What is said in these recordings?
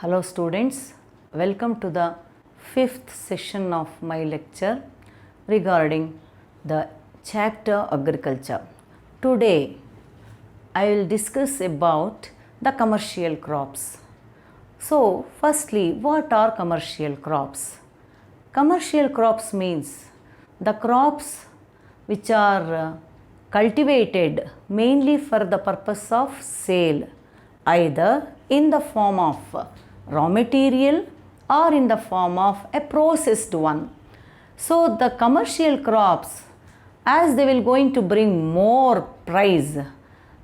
Hello students, welcome to the 5th session of my lecture regarding the chapter agriculture. Today I will discuss about the commercial crops. So firstly, what are commercial crops? Commercial crops means the crops which are cultivated mainly for the purpose of sale, either in the form of raw material or in the form of a processed one. So the commercial crops, as they will going to bring more price,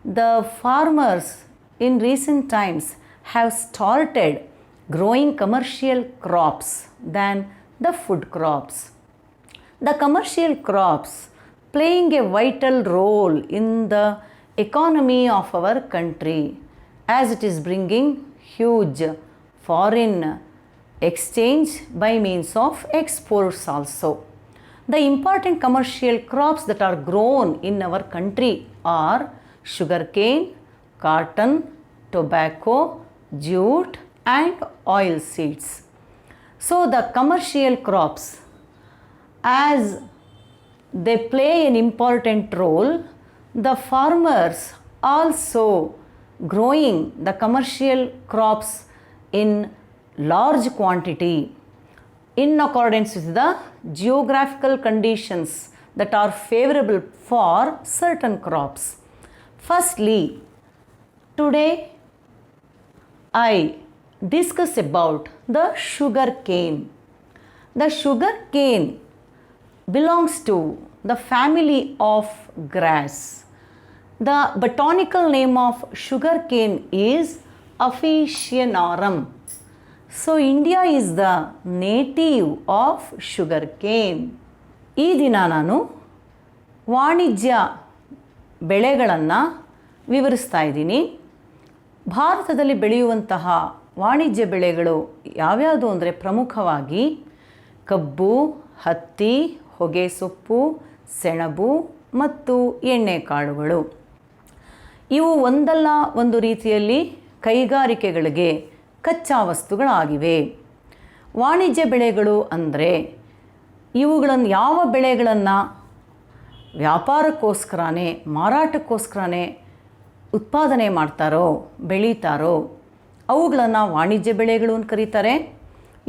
the farmers in recent times have started growing commercial crops than the food crops. The commercial crops playing a vital role in the economy of our country, as it is bringing huge foreign exchange by means of exports also. The important commercial crops that are grown in our country are sugarcane, cotton, tobacco, jute and oil seeds. So the commercial crops, as they play an important role, the farmers also growing the commercial crops in large quantity in accordance with the geographical conditions that are favorable for certain crops. Firstly, today I discuss about the sugar cane. The sugar cane belongs to the family of grass. The botanical name of sugar cane is Officinarum. So India is the native of sugar cane. ಈ ದಿನ ನಾನು ವಾಣಿಜ್ಯ ಬೆಳೆಗಳನ್ನು ವಿವರಿಸ್ತಾ ಇದ್ದೀನಿ. ಭಾರತದಲ್ಲಿ ಬೆಳೆಯುವಂತಹ ವಾಣಿಜ್ಯ ಬೆಳೆಗಳು ಯಾವ್ಯಾವುದು ಅಂದರೆ ಪ್ರಮುಖವಾಗಿ ಕಬ್ಬು, ಹತ್ತಿ, ಹೊಗೆಸೊಪ್ಪು, ಸೆಣಬು ಮತ್ತು ಎಣ್ಣೆಕಾಳುಗಳು. ಇವು ಒಂದಲ್ಲ ಒಂದು ರೀತಿಯಲ್ಲಿ ಕೈಗಾರಿಕೆಗಳಿಗೆ ಕಚ್ಚಾ ವಸ್ತುಗಳಾಗಿವೆ. ವಾಣಿಜ್ಯ ಬೆಳೆಗಳು ಅಂದರೆ ಇವುಗಳನ್ನು ಯಾವ ಬೆಳೆಗಳನ್ನು ವ್ಯಾಪಾರಕ್ಕೋಸ್ಕರನೇ ಮಾರಾಟಕ್ಕೋಸ್ಕರನೇ ಉತ್ಪಾದನೆ ಮಾಡ್ತಾರೋ ಬೆಳೀತಾರೋ ಅವುಗಳನ್ನು ವಾಣಿಜ್ಯ ಬೆಳೆಗಳು ಅಂತ ಕರೀತಾರೆ.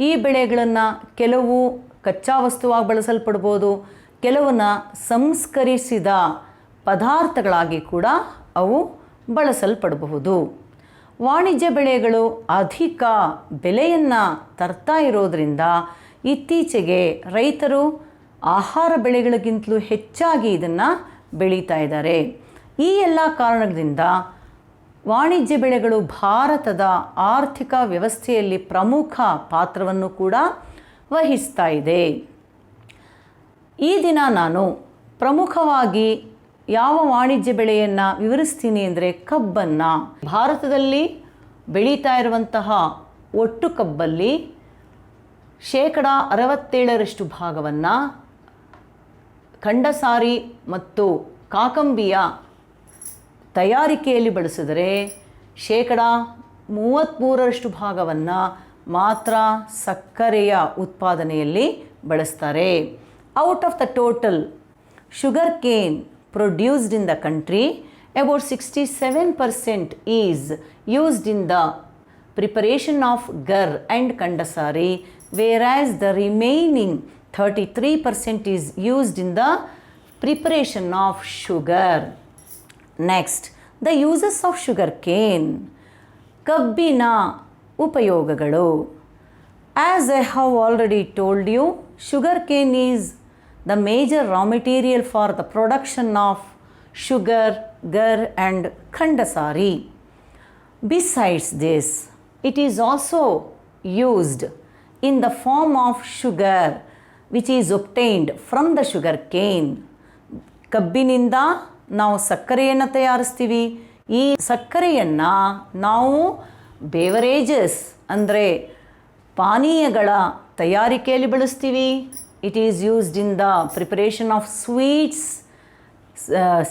ಈ ಬೆಳೆಗಳನ್ನು ಕೆಲವು ಕಚ್ಚಾ ವಸ್ತುವಾಗಿ ಬಳಸಲ್ಪಡ್ಬೋದು, ಕೆಲವನ್ನ ಸಂಸ್ಕರಿಸಿದ ಪದಾರ್ಥಗಳಾಗಿ ಕೂಡ ಅವು ಬಳಸಲ್ಪಡಬಹುದು. ವಾಣಿಜ್ಯ ಬೆಳೆಗಳು ಅಧಿಕ ಬೆಲೆಯನ್ನು ತರ್ತಾ ಇರೋದರಿಂದ ಇತ್ತೀಚೆಗೆ ರೈತರು ಆಹಾರ ಬೆಳೆಗಳಿಗಿಂತಲೂ ಹೆಚ್ಚಾಗಿ ಇದನ್ನು ಬೆಳೀತಾ ಇದ್ದಾರೆ. ಈ ಎಲ್ಲ ಕಾರಣದಿಂದ ವಾಣಿಜ್ಯ ಬೆಳೆಗಳು ಭಾರತದ ಆರ್ಥಿಕ ವ್ಯವಸ್ಥೆಯಲ್ಲಿ ಪ್ರಮುಖ ಪಾತ್ರವನ್ನು ಕೂಡ ವಹಿಸ್ತಾ ಇದೆ. ಈ ದಿನ ನಾನು ಪ್ರಮುಖವಾಗಿ ಯಾವ ವಾಣಿಜ್ಯ ಬೆಳೆಯನ್ನು ವಿವರಿಸ್ತೀನಿ ಅಂದರೆ ಕಬ್ಬನ್ನು. ಭಾರತದಲ್ಲಿ ಬೆಳೀತಾ ಇರುವಂತಹ ಒಟ್ಟು ಕಬ್ಬಲ್ಲಿ 67% ಭಾಗವನ್ನು ಖಂಡಸಾರಿ ಮತ್ತು ಕಾಕಂಬಿಯ ತಯಾರಿಕೆಯಲ್ಲಿ ಬಳಸಿದರೆ 33% ಭಾಗವನ್ನು ಮಾತ್ರ ಸಕ್ಕರೆಯ ಉತ್ಪಾದನೆಯಲ್ಲಿ ಬಳಸ್ತಾರೆ. Out of the total sugar cane produced in the country, about 67% is used in the preparation of gur and kandasari, whereas the remaining 33% is used in the preparation of sugar. Next, the uses of sugar cane. ಕಬ್ಬಿನ ಉಪಯೋಗಗಳು. As I have already told you, sugar cane is the major raw material for the production of sugar, gur and khandasari. Besides this, it is also used in the form of sugar which is obtained from the sugar cane. ಕಬ್ಬಿನಿಂದ ನಾವು ಸಕ್ಕರೆಯನ್ನು ತಯಾರಿಸ್ತೀವಿ. ಈ ಸಕ್ಕರೆಯನ್ನು ನಾವು beverages ಅಂದರೆ ಪಾನೀಯಗಳ ತಯಾರಿಕೆಯಲ್ಲಿ ಬಳಸ್ತೀವಿ. It is used in the preparation of sweets,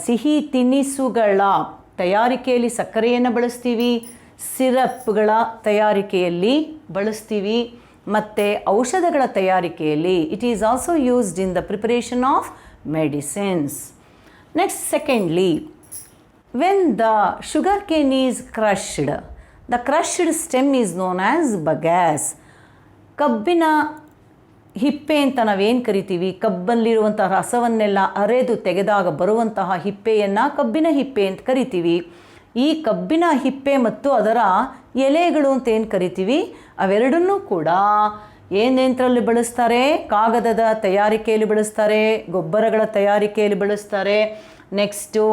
ಸಿಹಿ ತಿನಿಸುಗಳ ತಯಾರಿಕೆಯಲ್ಲಿ ಸಕ್ಕರೆಯನ್ನು ಬಳಸ್ತೀವಿ. ಸಿರಪ್ಗಳ ತಯಾರಿಕೆಯಲ್ಲಿ ಬಳಸ್ತೀವಿ ಮತ್ತು ಔಷಧಗಳ ತಯಾರಿಕೆಯಲ್ಲಿ. It is also used in the preparation of medicines. Next, secondly, when the sugarcane is crushed, the crushed stem is known as bagasse. ಕಬ್ಬಿನ ಹಿಪ್ಪೆ ಅಂತ ನಾವೇನು ಕರಿತೀವಿ, ಕಬ್ಬಲ್ಲಿರುವಂತಹ ರಸವನ್ನೆಲ್ಲ ಅರೆದು ತೆಗೆದಾಗ ಬರುವಂತಹ ಹಿಪ್ಪೆಯನ್ನು ಕಬ್ಬಿನ ಹಿಪ್ಪೆ ಅಂತ ಕರಿತೀವಿ. ಈ ಕಬ್ಬಿನ ಹಿಪ್ಪೆ ಮತ್ತು ಅದರ ಎಲೆಗಳು ಅಂತ ಏನು ಕರಿತೀವಿ, ಅವೆರಡನ್ನೂ ಕೂಡ ಏನೇಂದ್ರಲ್ಲಿ ಬಳಸ್ತಾರೆ, ಕಾಗದದ ತಯಾರಿಕೆಯಲ್ಲಿ ಬಳಸ್ತಾರೆ, ಗೊಬ್ಬರಗಳ ತಯಾರಿಕೆಯಲ್ಲಿ ಬಳಸ್ತಾರೆ, ನೆಕ್ಸ್ಟು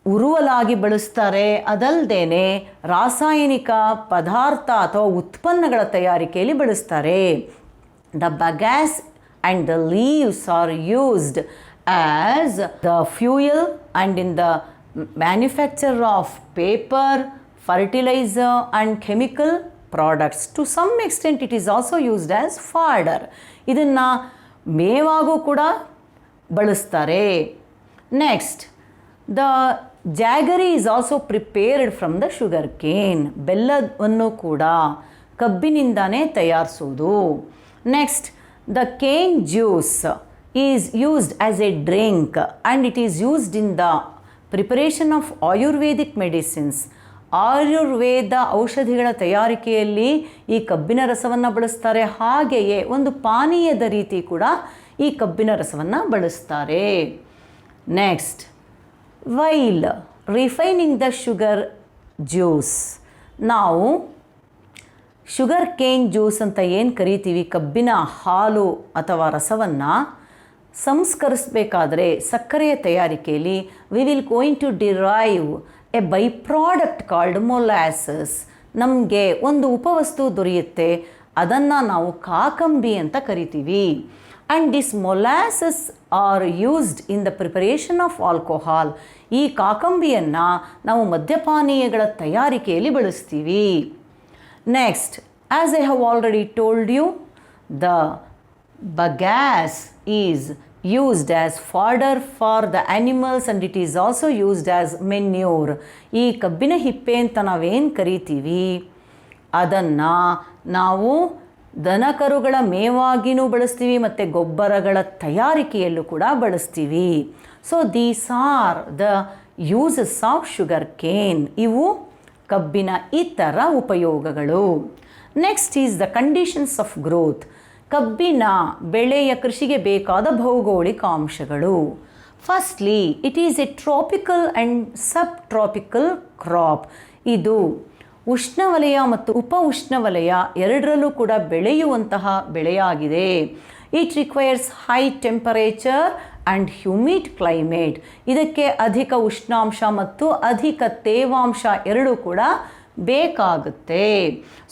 ಉರುವಲಾಗಿ ಬಳಸ್ತಾರೆ. ಅದಲ್ಲದೆ ರಾಸಾಯನಿಕ ಪದಾರ್ಥ ಅಥವಾ ಉತ್ಪನ್ನಗಳ ತಯಾರಿಕೆಯಲ್ಲಿ ಬಳಸ್ತಾರೆ. The bagasse and the leaves are used as the fuel and in the manufacture of paper, fertiliser and chemical products. To some extent it is also used as fodder. ಇದನ್ನು ಮೇವಾಗೂ ಕೂಡ ಬಳಸ್ತಾರೆ. Next, the jaggery is also prepared from the sugar cane. ಬೆಲ್ಲವನ್ನು ಕೂಡ ಕಬ್ಬಿನಿಂದನೇ ತಯಾರಿಸೋದು. Next, the cane juice is used as a drink and it is used in the preparation of ayurvedic medicines. Ayurveda ಔಷಧಿಗಳ ತಯಾರಿಕೆಯಲ್ಲಿ ಈ ಕಬ್ಬಿನ ರಸವನ್ನು ಬಳಸ್ತಾರೆ. ಹಾಗೆಯೇ ಒಂದು ಪಾನೀಯದ ರೀತಿ ಕೂಡ ಈ ಕಬ್ಬಿನ ರಸವನ್ನು ಬಳಸ್ತಾರೆ. Next, while refining the sugar juice, ನಾವು ಶುಗರ್ ಕೇನ್ ಜ್ಯೂಸ್ ಅಂತ ಏನು ಕರಿತೀವಿ, ಕಬ್ಬಿನ ಹಾಲು ಅಥವಾ ರಸವನ್ನು ಸಂಸ್ಕರಿಸಬೇಕಾದ್ರೆ ಸಕ್ಕರೆಯ ತಯಾರಿಕೆಯಲ್ಲಿ we will going to derive a by product called molasses. ನಮಗೆ ಒಂದು ಉಪವಸ್ತು ದೊರೆಯುತ್ತೆ, ಅದನ್ನು ನಾವು ಕಾಕಂಬಿ ಅಂತ ಕರಿತೀವಿ. And this molasses are used in the preparation of alcohol. ಈ ಕಾಕಂಬಿಯನ್ನು ನಾವು ಮದ್ಯಪಾನೀಯಗಳ ತಯಾರಿಕೆಯಲ್ಲಿ ಬಳಸ್ತೀವಿ. Next, as I have already told you, the bagasse is used as fodder for the animals and it is also used as manure. ಈ ಕಬ್ಬಿನ ಹಿಪ್ಪೆ ಅಂತ ನಾವೇನು ಕರಿತೀವಿ, ಅದನ್ನು ನಾವು ದನಕರುಗಳ ಮೇವಾಗಿನೂ ಬಳಸ್ತೀವಿ ಮತ್ತು ಗೊಬ್ಬರಗಳ ತಯಾರಿಕೆಯಲ್ಲೂ ಕೂಡ ಬಳಸ್ತೀವಿ. So these are the uses of sugar Kane. ಇವು ಕಬ್ಬಿನ ಇತರ ಉಪಯೋಗಗಳು. Next is the conditions of growth. ಕಬ್ಬಿನ ಬೆಳೆಯ ಕೃಷಿಗೆ ಬೇಕಾದ ಭೌಗೋಳಿಕ ಅಂಶಗಳು. Firstly, it is A tropical and sub tropical crop. ಇದು ಉಷ್ಣವಲಯ ಮತ್ತು ಉಪ ಉಷ್ಣವಲಯ ಎರಡರಲ್ಲೂ ಕೂಡ ಬೆಳೆಯುವಂತಹ ಬೆಳೆಯಾಗಿದೆ. It requires high temperature and humid climate. ಇದಕ್ಕೆ ಅಧಿಕ ಉಷ್ಣಾಂಶ ಮತ್ತು ಅಧಿಕ ತೇವಾಂಶ ಎರಡೂ ಕೂಡ ಬೇಕಾಗುತ್ತೆ.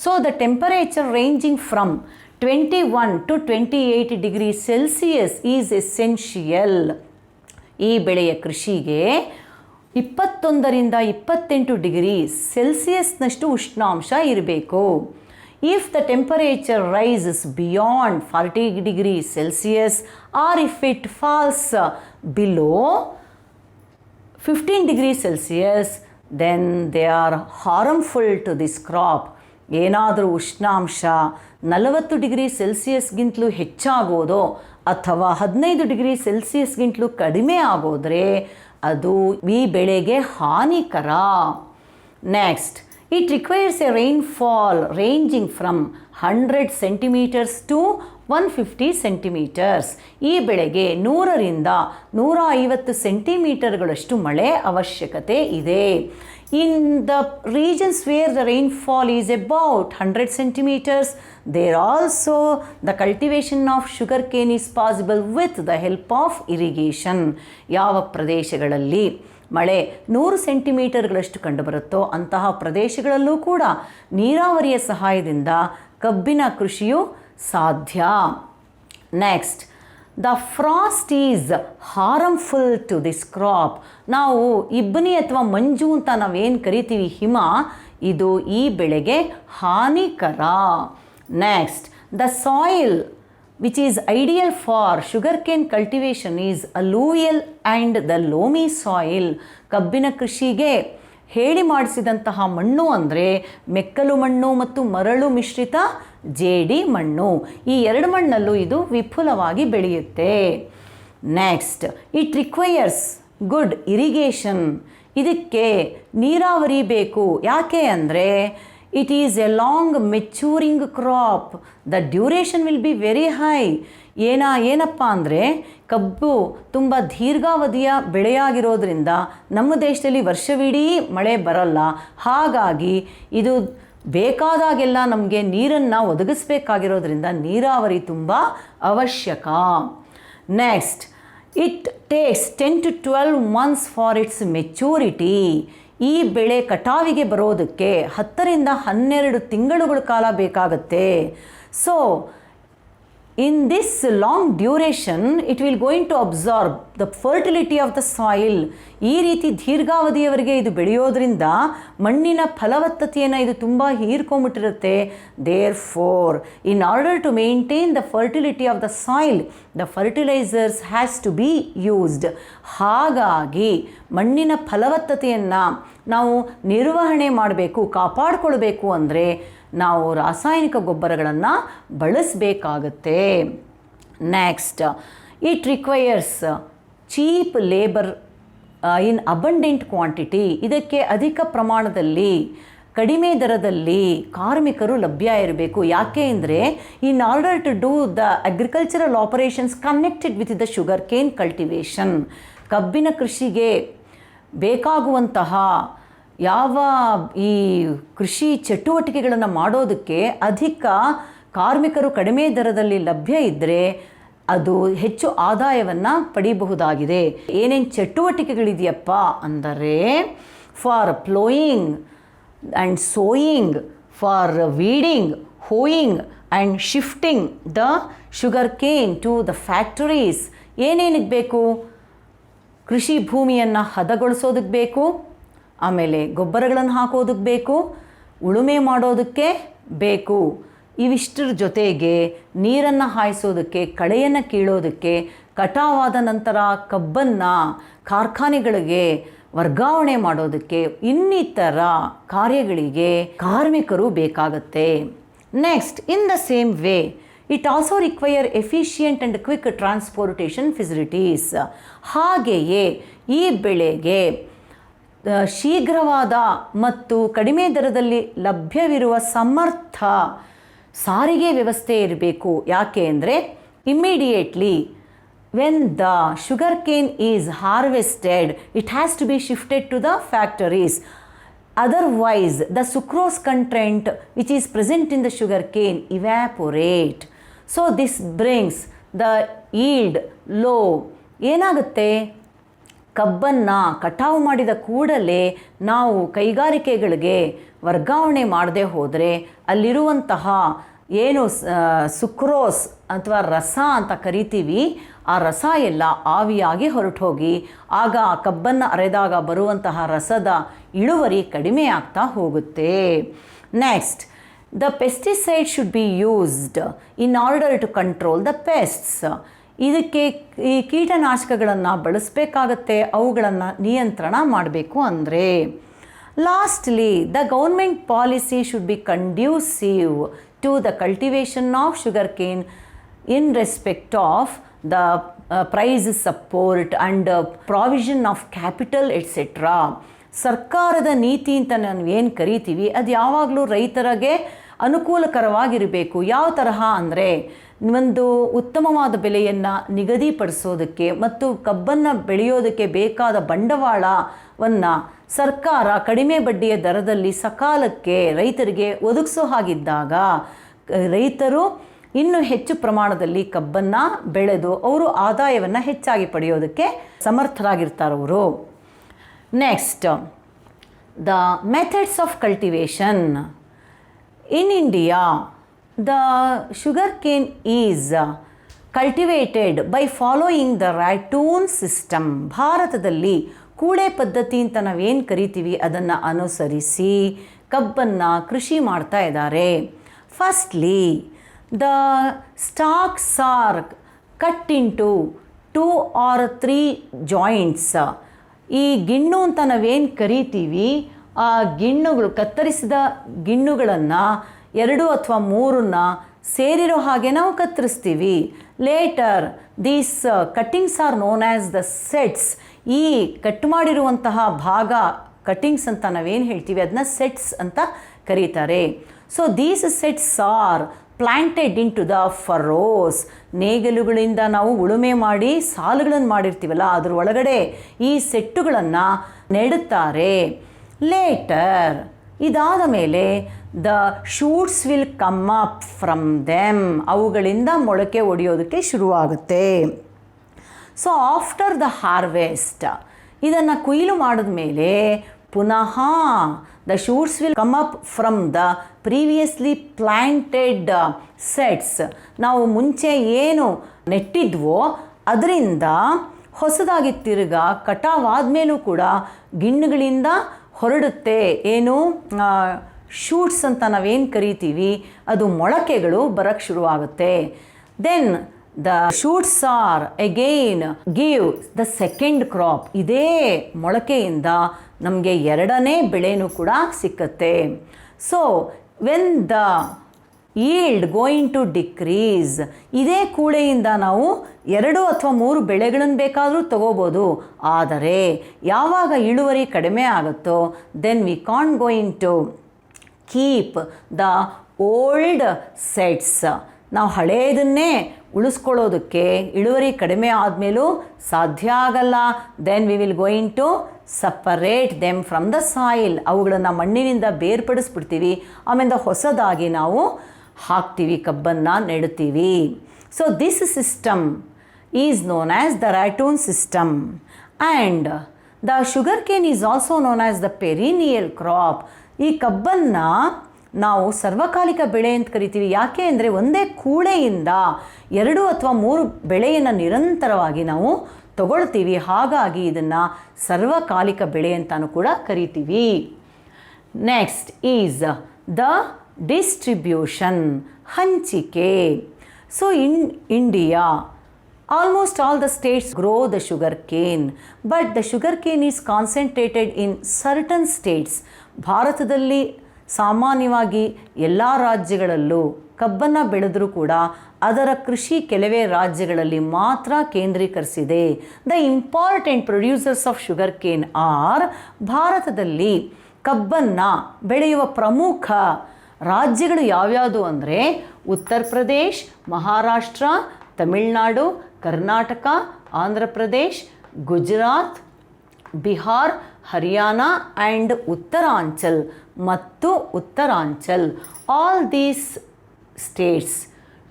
So the temperature ranging from 21 to 28 degree celsius is essential. ಈ ಬೆಳೆಯ ಕೃಷಿಗೆ 21ರಿಂದ 28 ಡಿಗ್ರಿ ಸೆಲ್ಸಿಯಸ್ನಷ್ಟು ಉಷ್ಣಾಂಶ ಇರಬೇಕು. If the temperature rises beyond 40 degree celsius or if it falls below 15 degree celsius then they are harmful to this crop. ಏನಾದರೂ ಉಷ್ಣಾಂಶ 40 degree ಸೆಲ್ಸಿಯಸ್ಗಿಂತಲೂ ಹೆಚ್ಚಾಗೋದೋ ಅಥವಾ 15 ಡಿಗ್ರಿ ಸೆಲ್ಸಿಯಸ್ಗಿಂತಲೂ ಕಡಿಮೆ ಆಗೋದ್ರೆ ಅದು ಈ ಬೆಳೆಗೆ ಹಾನಿಕರ. Next, it requires a rainfall ranging from 100 centimetres to 150 centimetres. ಈ ಬೆಳೆಗೆ 100ರಿಂದ 150 ಸೆಂಟಿಮೀಟರ್ಗಳಷ್ಟು ಮಳೆ ಅವಶ್ಯಕತೆ ಇದೆ. In the regions where the rainfall is about 100 centimeters, there also the cultivation of sugarcane is possible with the help of irrigation. ಯಾವ ಪ್ರದೇಶಗಳಲ್ಲಿ ಮಳೆ 100 ಸೆಂಟಿಮೀಟರ್ಗಳಷ್ಟು ಕಂಡುಬರುತ್ತೋ ಅಂತಹ ಪ್ರದೇಶಗಳಲ್ಲೂ ಕೂಡ ನೀರಾವರಿಯ ಸಹಾಯದಿಂದ ಕಬ್ಬಿನ ಕೃಷಿಯು ಸಾಧ್ಯ. Next, the frost is harmful to this crop. ನಾವು ಇಬ್ಬನಿ ಅಥವಾ ಮಂಜು ಅಂತ ನಾವೇನು ಕರಿತೀವಿ, ಹಿಮ, ಇದು ಈ ಬೆಳೆಗೆ ಹಾನಿಕರ. Next, the soil which is ideal for sugarcane cultivation is alluvial and the loamy soil. ಕಬ್ಬಿನ ಕೃಷಿಗೆ ಹೇಳಿ ಮಾಡಿಸಿದಂತಹ ಮಣ್ಣು ಅಂದರೆ ಮೆಕ್ಕಲು ಮಣ್ಣು ಮತ್ತು ಮರಳು ಮಿಶ್ರಿತ ಜೇಡಿ ಮಣ್ಣು. ಈ ಎರಡು ಮಣ್ಣಲ್ಲೂ ಇದು ವಿಪುಲವಾಗಿ ಬೆಳೆಯುತ್ತೆ. Next, it requires good irrigation. ಇದಕ್ಕೆ ನೀರಾವರಿ ಬೇಕು. ಯಾಕೆ ಅಂದರೆ it is a long maturing crop, the duration will be very high. ಏನಪ್ಪ ಅಂದರೆ ಕಬ್ಬು ತುಂಬ ದೀರ್ಘಾವಧಿಯ ಬೆಳೆಯಾಗಿರೋದ್ರಿಂದ ನಮ್ಮ ದೇಶದಲ್ಲಿ ವರ್ಷವಿಡೀ ಮಳೆ ಬರಲ್ಲ. ಹಾಗಾಗಿ ಇದು ಬೇಕಾದಾಗೆಲ್ಲ ನಮಗೆ ನೀರನ್ನು ಒದಗಿಸ್ಬೇಕಾಗಿರೋದ್ರಿಂದ ನೀರಾವರಿ ತುಂಬ ಅವಶ್ಯಕ. Next, it takes 10 to 12 months for it's maturity. ಈ ಬೆಳೆ ಕಟಾವಿಗೆ ಬರೋದಕ್ಕೆ 10 ರಿಂದ 12 ತಿಂಗಳುಗಳ ಕಾಲ ಬೇಕಾಗುತ್ತೆ. So in this long duration it will going to absorb the fertility of the soil. ಈ ರೀತಿ ದೀರ್ಘಾವಧಿಯವರೆಗೆ ಇದು ಬೆಳೆಯೋದ್ರಿಂದ ಮಣ್ಣಿನ ಫಲವತ್ತತೆಯನ್ನು ಇದು ತುಂಬ ಹೀರ್ಕೊಂಬಿಟ್ಟಿರುತ್ತೆ. therefore in order to maintain the fertility of the soil the fertilizers has to be used. ಹಾಗಾಗಿ ಮಣ್ಣಿನ ಫಲವತ್ತತೆಯನ್ನು ನಾವು ನಿರ್ವಹಣೆ ಮಾಡಬೇಕು, ಕಾಪಾಡಿಕೊಳ್ಬೇಕು ಅಂದರೆ ನಾವು ರಾಸಾಯನಿಕ ಗೊಬ್ಬರಗಳನ್ನು ಬಳಸಬೇಕಾಗತ್ತೆ. Next, it requires cheap labour in abundant quantity. ಇದಕ್ಕೆ ಅಧಿಕ ಪ್ರಮಾಣದಲ್ಲಿ ಕಡಿಮೆ ದರದಲ್ಲಿ ಕಾರ್ಮಿಕರು ಲಭ್ಯ ಇರಬೇಕು. ಯಾಕೆ ಅಂದರೆ in order to do the agricultural operations connected with the sugar cane cultivation. ಕಬ್ಬಿನ ಕೃಷಿಗೆ ಬೇಕಾಗುವಂತಹ ಯಾವ ಈ ಕೃಷಿ ಚಟುವಟಿಕೆಗಳನ್ನು ಮಾಡೋದಕ್ಕೆ ಅಧಿಕ ಕಾರ್ಮಿಕರು ಕಡಿಮೆ ದರದಲ್ಲಿ ಲಭ್ಯ ಇದ್ದರೆ ಅದು ಹೆಚ್ಚು ಆದಾಯವನ್ನು ಪಡೆಯಬಹುದಾಗಿದೆ. ಏನೇನು ಚಟುವಟಿಕೆಗಳಿದೆಯಪ್ಪ ಅಂದರೆ for ploughing and sowing, for weeding, hoeing and shifting the sugar cane to the factories. ಏನೇನಿಗೆ ಬೇಕು? ಕೃಷಿ ಭೂಮಿಯನ್ನು ಹದಗೊಳಿಸೋದಕ್ಕೆ ಬೇಕು, ಆಮೇಲೆ ಗೊಬ್ಬರಗಳನ್ನು ಹಾಕೋದಕ್ಕೆ ಬೇಕು, ಉಳುಮೆ ಮಾಡೋದಕ್ಕೆ ಬೇಕು. ಇವಿಷ್ಟರ ಜೊತೆಗೆ ನೀರನ್ನು ಹಾಯಿಸೋದಕ್ಕೆ, ಕಳೆಯನ್ನು ಕೀಳೋದಕ್ಕೆ, ಕಟಾವಾದ ನಂತರ ಕಬ್ಬನ್ನು ಕಾರ್ಖಾನೆಗಳಿಗೆ ವರ್ಗಾವಣೆ ಮಾಡೋದಕ್ಕೆ, ಇನ್ನಿತರ ಕಾರ್ಯಗಳಿಗೆ ಕಾರ್ಮಿಕರು ಬೇಕಾಗತ್ತೆ. Next, in the same way it also require efficient and quick transportation facilities. ಹಾಗೆಯೇ ಈ ಬೆಳೆಗೆ ಶೀಘ್ರವಾದ ಮತ್ತು ಕಡಿಮೆ ದರದಲ್ಲಿ ಲಭ್ಯವಿರುವ ಸಮರ್ಥ ಸಾರಿಗೆ ವ್ಯವಸ್ಥೆ ಇರಬೇಕು. ಯಾಕೆ ಅಂದರೆ immediately when the sugar cane is harvested it has to be shifted to the factories. Otherwise the sucrose content which is present in the sugar cane evaporate. So this brings the yield low. ಏನಾಗುತ್ತೆ, ಕಬ್ಬನ್ನು ಕಟಾವು ಮಾಡಿದ ಕೂಡಲೇ ನಾವು ಕೈಗಾರಿಕೆಗಳಿಗೆ ವರ್ಗಾವಣೆ ಮಾಡದೆ ಹೋದರೆ ಅಲ್ಲಿರುವಂತಹ ಏನು ಸುಕ್ರೋಸ್ ಅಥವಾ ರಸ ಅಂತ ಕರಿತೀವಿ, ಆ ರಸ ಎಲ್ಲ ಆವಿಯಾಗಿ ಹೊರಟು ಹೋಗಿ ಆಗ ಆ ಕಬ್ಬನ್ನು ಅರೆದಾಗ ಬರುವಂತಹ ರಸದ ಇಳುವರಿ ಕಡಿಮೆ ಆಗ್ತಾ ಹೋಗುತ್ತೆ. Next, the pesticide should be used in order to control the pests. ಇದಕ್ಕೆ ಈ ಕೀಟನಾಶಕಗಳನ್ನು ಬಳಸಬೇಕಾಗತ್ತೆ, ಅವುಗಳನ್ನು ನಿಯಂತ್ರಣ ಮಾಡಬೇಕು ಅಂದರೆ. Lastly, the government policy should be conducive to the cultivation of sugar cane in respect of the price support and provision of capital etcetera. ಸರ್ಕಾರದ ನೀತಿ ಅಂತ ನಾವು ಏನು ಕರಿತೀವಿ ಅದು ಯಾವಾಗಲೂ ರೈತರಿಗೆ ಅನುಕೂಲಕರವಾಗಿರಬೇಕು. ಯಾವ ತರಹ ಅಂದರೆ ಒಂದು ಉತ್ತಮವಾದ ಬೆಲೆಯನ್ನು ನಿಗದಿಪಡಿಸೋದಕ್ಕೆ ಮತ್ತು ಕಬ್ಬನ್ನು ಬೆಳೆಯೋದಕ್ಕೆ ಬೇಕಾದ ಬಂಡವಾಳವನ್ನು ಸರ್ಕಾರ ಕಡಿಮೆ ಬಡ್ಡಿಯ ದರದಲ್ಲಿ ಸಕಾಲಕ್ಕೆ ರೈತರಿಗೆ ಒದಗಿಸೋ ಹಾಗಿದ್ದಾಗ ರೈತರು ಇನ್ನೂ ಹೆಚ್ಚು ಪ್ರಮಾಣದಲ್ಲಿ ಕಬ್ಬನ್ನು ಬೆಳೆದು ಅವರು ಆದಾಯವನ್ನು ಹೆಚ್ಚಾಗಿ ಪಡೆಯೋದಕ್ಕೆ ಸಮರ್ಥರಾಗಿರ್ತಾರವರು. Next, the methods of cultivation. In India the sugarcane is cultivated by following the ratoon system. ಭಾರತದಲ್ಲಿ ಕೂಳೆ ಪದ್ಧತಿ ಅಂತ ನಾವೇನು ಕರಿತೀವಿ ಅದನ್ನು ಅನುಸರಿಸಿ ಕಬ್ಬನ್ನು ಕೃಷಿ ಮಾಡ್ತಾ ಇದ್ದಾರೆ. Firstly, the stocks are cut into 2 or 3 joints. ಈ ಗಿಣ್ಣು ಅಂತ ನಾವೇನು ಕರಿತೀವಿ ಆ ಗಿಣ್ಣುಗಳು, ಕತ್ತರಿಸಿದ ಗಿಣ್ಣುಗಳನ್ನು 2 ಅಥವಾ 3 ಸೇರಿರೋ ಹಾಗೆ ನಾವು ಕತ್ತರಿಸ್ತೀವಿ. Later these cuttings are known as the sets. ಈ ಕಟ್ ಮಾಡಿರುವಂತಹ ಭಾಗ ಕಟ್ಟಿಂಗ್ಸ್ ಅಂತ ನಾವೇನು ಹೇಳ್ತೀವಿ ಅದನ್ನ ಸೆಟ್ಸ್ ಅಂತ ಕರೀತಾರೆ. So these sets are planted into the furrows. ನೇಗಿಲುಗಳಿಂದ ನಾವು ಉಳುಮೆ ಮಾಡಿ ಸಾಲುಗಳನ್ನು ಮಾಡಿರ್ತೀವಲ್ಲ ಅದ್ರ ಒಳಗಡೆ ಈ ಸೆಟ್ಟುಗಳನ್ನು ನೆಡುತ್ತಾರೆ. ಲೇಟರ್ ಇದಾದ ಮೇಲೆ the shoots will come up from them. ಅವುಗಳಿಂದ ಮೊಳಕೆ ಒಡೆಯೋದಕ್ಕೆ ಶುರುವಾಗುತ್ತೆ. ಸೊ ಆಫ್ಟರ್ ದ ಹಾರ್ವೆಸ್ಟ್, ಇದನ್ನು ಕೊಯ್ಲು ಮಾಡಿದ್ಮೇಲೆ ಪುನಃ the shoots will come up from the previously planted sets. ನಾವು ಮುಂಚೆ ಏನು ನೆಟ್ಟಿದ್ವೋ ಅದರಿಂದ ಹೊಸದಾಗಿ ತಿರ್ಗಾ ಕಟಾವಾದ ಕೂಡ ಗಿಣ್ಣುಗಳಿಂದ ಹೊರಡುತ್ತೆ. ಏನು ಶೂಟ್ಸ್ ಅಂತ ನಾವೇನು ಕರಿತೀವಿ ಅದು ಮೊಳಕೆಗಳು ಬರೋಕ್ಕೆ ಶುರುವಾಗುತ್ತೆ. Then the shoots are again give the second crop. ಇದೇ ಮೊಳಕೆಯಿಂದ ನಮಗೆ 2ನೇ ಬೆಳೆನೂ ಕೂಡ ಸಿಕ್ಕತ್ತೆ. So when the yield going to decrease, ಇದೇ ಕೂಳೆಯಿಂದ ನಾವು 2 ಅಥವಾ 3 ಬೆಳೆಗಳನ್ನು ಬೇಕಾದರೂ ತಗೋಬೋದು. ಆದರೆ ಯಾವಾಗ ಇಳುವರಿ ಕಡಿಮೆ ಆಗುತ್ತೋ then we can't going to keep the old sets. ನಾವು ಹಳೆಯದನ್ನೇ ಉಳಿಸ್ಕೊಳ್ಳೋದಕ್ಕೆ ಇಳುವರಿ ಕಡಿಮೆ ಆದಮೇಲೂ ಸಾಧ್ಯ ಆಗಲ್ಲ. Then we will going to separate them from the soil. ಅವುಗಳನ್ನು ಮಣ್ಣಿನಿಂದ ಬೇರ್ಪಡಿಸ್ಬಿಡ್ತೀವಿ. ಆಮೇಲೆ ಹೊಸದಾಗಿ ನಾವು ಹಾಕ್ತೀವಿ, ಕಬ್ಬನ್ನು ನೆಡ್ತೀವಿ. So this system is known as the ratoon system. And the sugar cane is also known as the perennial crop. ಈ ಕಬ್ಬನ್ನು ನಾವು ಸರ್ವಕಾಲಿಕ ಬೆಳೆ ಅಂತ ಕರಿತೀವಿ. ಯಾಕೆ ಅಂದರೆ ಒಂದೇ ಕೂಳೆಯಿಂದ 2 ಅಥವಾ 3 ಬೆಳೆಯನ್ನು ನಿರಂತರವಾಗಿ ನಾವು ತಗೊಳ್ತೀವಿ. ಹಾಗಾಗಿ ಇದನ್ನು ಸರ್ವಕಾಲಿಕ ಬೆಳೆ ಅಂತಲೂ ಕೂಡ ಕರಿತೀವಿ. ನೆಕ್ಸ್ಟ್ ಈಸ್ ದ ಡಿಸ್ಟ್ರಿಬ್ಯೂಷನ್, ಹಂಚಿಕೆ. So in India almost all the States grow the sugar Kane, but the sugar cane is concentrated in certain States. ಭಾರತದಲ್ಲಿ ಸಾಮಾನ್ಯವಾಗಿ ಎಲ್ಲ ರಾಜ್ಯಗಳಲ್ಲೂ ಕಬ್ಬನ್ನು ಬೆಳೆದರೂ ಕೂಡ ಅದರ ಕೃಷಿ ಕೆಲವೇ ರಾಜ್ಯಗಳಲ್ಲಿ ಮಾತ್ರ ಕೇಂದ್ರೀಕರಿಸಿದೆ. The important producers of sugar cane are. ಭಾರತದಲ್ಲಿ ಕಬ್ಬನ್ನು ಬೆಳೆಯುವ ಪ್ರಮುಖ ರಾಜ್ಯಗಳು ಯಾವ್ಯಾವುದು ಅಂದರೆ ಉತ್ತರ ಪ್ರದೇಶ್, ಮಹಾರಾಷ್ಟ್ರ, ತಮಿಳುನಾಡು, ಕರ್ನಾಟಕ, ಆಂಧ್ರ ಪ್ರದೇಶ್, ಗುಜರಾತ್, ಬಿಹಾರ್, ಹರಿಯಾಣ ಆ್ಯಂಡ್ ಉತ್ತರಾಂಚಲ್ ಮತ್ತು Uttaranchal. All these states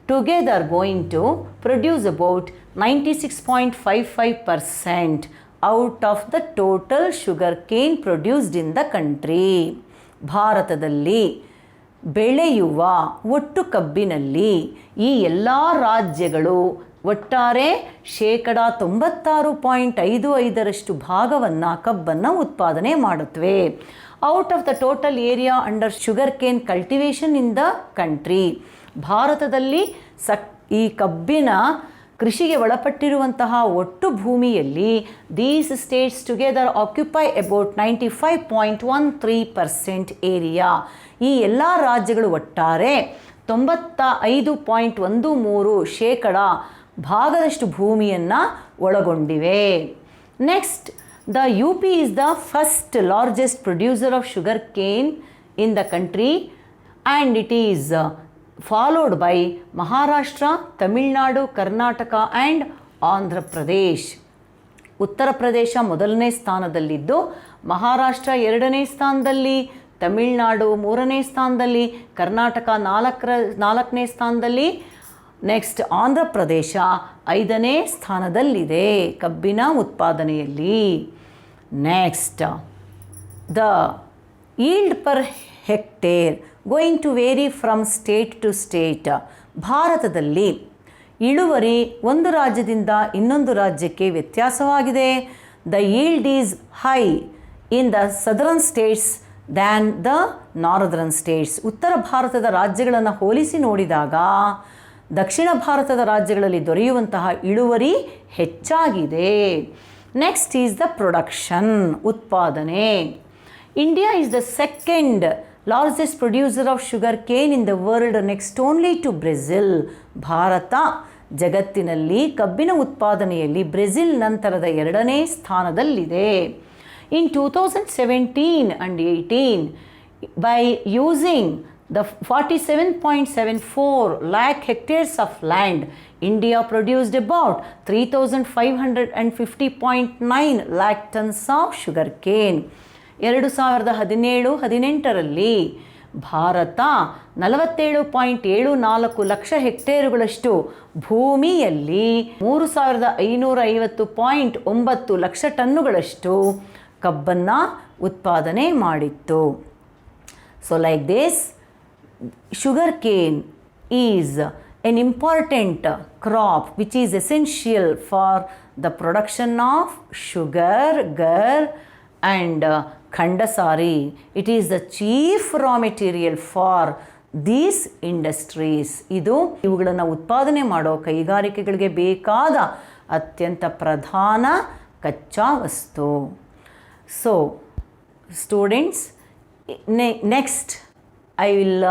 together going to produce about 96.55% out of the total sugar cane produced in the country. ಭಾರತದಲ್ಲಿ ಬೆಳೆಯುವ ಒಟ್ಟು ಕಬ್ಬಿನಲ್ಲಿ ಈ ಎಲ್ಲ ರಾಜ್ಯಗಳು ಒಟ್ಟಾರೆ 96.55% ಭಾಗವನ್ನು ಕಬ್ಬನ್ನು ಉತ್ಪಾದನೆ ಮಾಡುತ್ತವೆ. Out of the total area under sugar cane cultivation in the country. ಭಾರತದಲ್ಲಿ ಈ ಕಬ್ಬಿನ ಕೃಷಿಗೆ ಒಳಪಟ್ಟಿರುವಂತಹ ಒಟ್ಟು ಭೂಮಿಯಲ್ಲಿ these states together occupy about 95.13% area. ಈ ಎಲ್ಲ ರಾಜ್ಯಗಳು ಒಟ್ಟಾರೆ 95.13% ಭಾಗದಷ್ಟು ಭೂಮಿಯನ್ನು ಒಳಗೊಂಡಿವೆ. Next, the U P is the first largest producer of sugar cane in the country and it is followed by Maharashtra, Tamil Nadu, Karnataka and Andhra Pradesh. Uttar Pradesh ಮೊದಲನೇ ಸ್ಥಾನದಲ್ಲಿದ್ದು, ಮಹಾರಾಷ್ಟ್ರ 2ನೇ ಸ್ಥಾನದಲ್ಲಿ, ತಮಿಳುನಾಡು 3ನೇ ಸ್ಥಾನದಲ್ಲಿ, ಕರ್ನಾಟಕ 4ನೇ ಸ್ಥಾನದಲ್ಲಿ, ನೆಕ್ಸ್ಟ್ ಆಂಧ್ರ ಪ್ರದೇಶ 5ನೇ ಸ್ಥಾನದಲ್ಲಿದೆ ಕಬ್ಬಿನ ಉತ್ಪಾದನೆಯಲ್ಲಿ. Next, the yield per hectare going to vary from state to state. ಭಾರತದಲ್ಲಿ ಇಳುವರಿ ಒಂದು ರಾಜ್ಯದಿಂದ ಇನ್ನೊಂದು ರಾಜ್ಯಕ್ಕೆ ವ್ಯತ್ಯಾಸವಾಗಿದೆ. The yield is high in the southern states than the northern states. ಉತ್ತರ ಭಾರತದ ರಾಜ್ಯಗಳನ್ನು ಹೋಲಿಸಿ ನೋಡಿದಾಗ ದಕ್ಷಿಣ ಭಾರತದ ರಾಜ್ಯಗಳಲ್ಲಿ ದೊರೆಯುವಂತಹ ಇಳುವರಿ ಹೆಚ್ಚಾಗಿದೆ. ನೆಕ್ಸ್ಟ್ ಈಸ್ ದ ಪ್ರೊಡಕ್ಷನ್, ಉತ್ಪಾದನೆ. India is the second largest producer of sugar cane in the world, next only to Brazil. Bharat ಜಗತ್ತಿನಲ್ಲಿ ಕಬ್ಬಿನ ಉತ್ಪಾದನೆಯಲ್ಲಿ ಬ್ರೆಜಿಲ್ ನಂತರದ ಎರಡನೇ ಸ್ಥಾನದಲ್ಲಿದೆ. In 2017 and 18, by using the 47.74 lakh hectares of land, India produced about 3,550.9 lakh tons of sugar cane. 2017-18ರಲ್ಲಿ Bharat 47.74 lakh ಹೆಕ್ಟೇರುಗಳಷ್ಟು ಭೂಮಿಯಲ್ಲಿ 3,550.9 ಲಕ್ಷ ಟನ್ನುಗಳಷ್ಟು ಕಬ್ಬನ್ನು ಉತ್ಪಾದನೆ ಮಾಡಿತ್ತು. So like this, sugar cane is an important crop which is essential for the production of sugar, gur and khandasari. It is the chief raw material for these industries. ಇವುಗಳನ್ನು ಉತ್ಪಾದನೆ ಮಾಡೋ ಕೈಗಾರಿಕೆಗಳಿಗೆ ಬೇಕಾದ ಅತ್ಯಂತ ಪ್ರಧಾನ ಕಚ್ಚಾ ವಸ್ತು. So students, next I will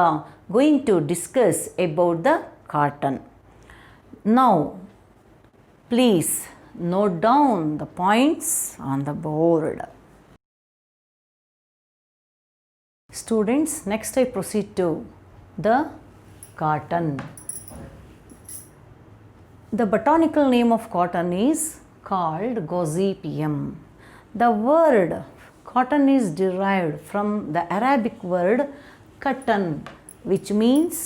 going to discuss about the cotton. Now please note down the points on the board. Students, next I proceed to the cotton. The botanical name of cotton is called Gossypium. The word cotton is derived from the Arabic word katan, which means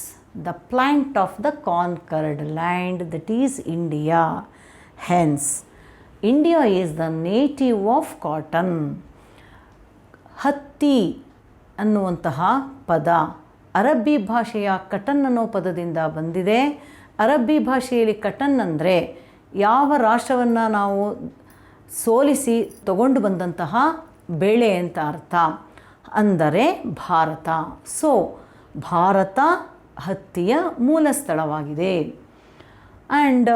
the plant of the conquered land, that is India. Hence, India is the native of cotton. ಹತ್ತಿ ಅನ್ನುವಂತಹ ಪದ ಅರಬ್ಬಿ ಭಾಷೆಯ ಕಟನ್ ಅನ್ನೋ ಪದದಿಂದ ಬಂದಿದೆ. ಅರಬ್ಬಿ ಭಾಷೆಯಲ್ಲಿ ಕಟನ್ ಅಂದರೆ ಯಾವ ರಾಷ್ಟ್ರವನ್ನು ನಾವು ಸೋಲಿಸಿ ತಗೊಂಡು ಬಂದಂತಹ ಬೆಳೆ ಅಂತ ಅರ್ಥ, ಅಂದರೆ ಭಾರತ. ಸೊ ಭಾರತ ಹತ್ತಿಯ ಮೂಲ ಸ್ಥಳವಾಗಿದೆ. And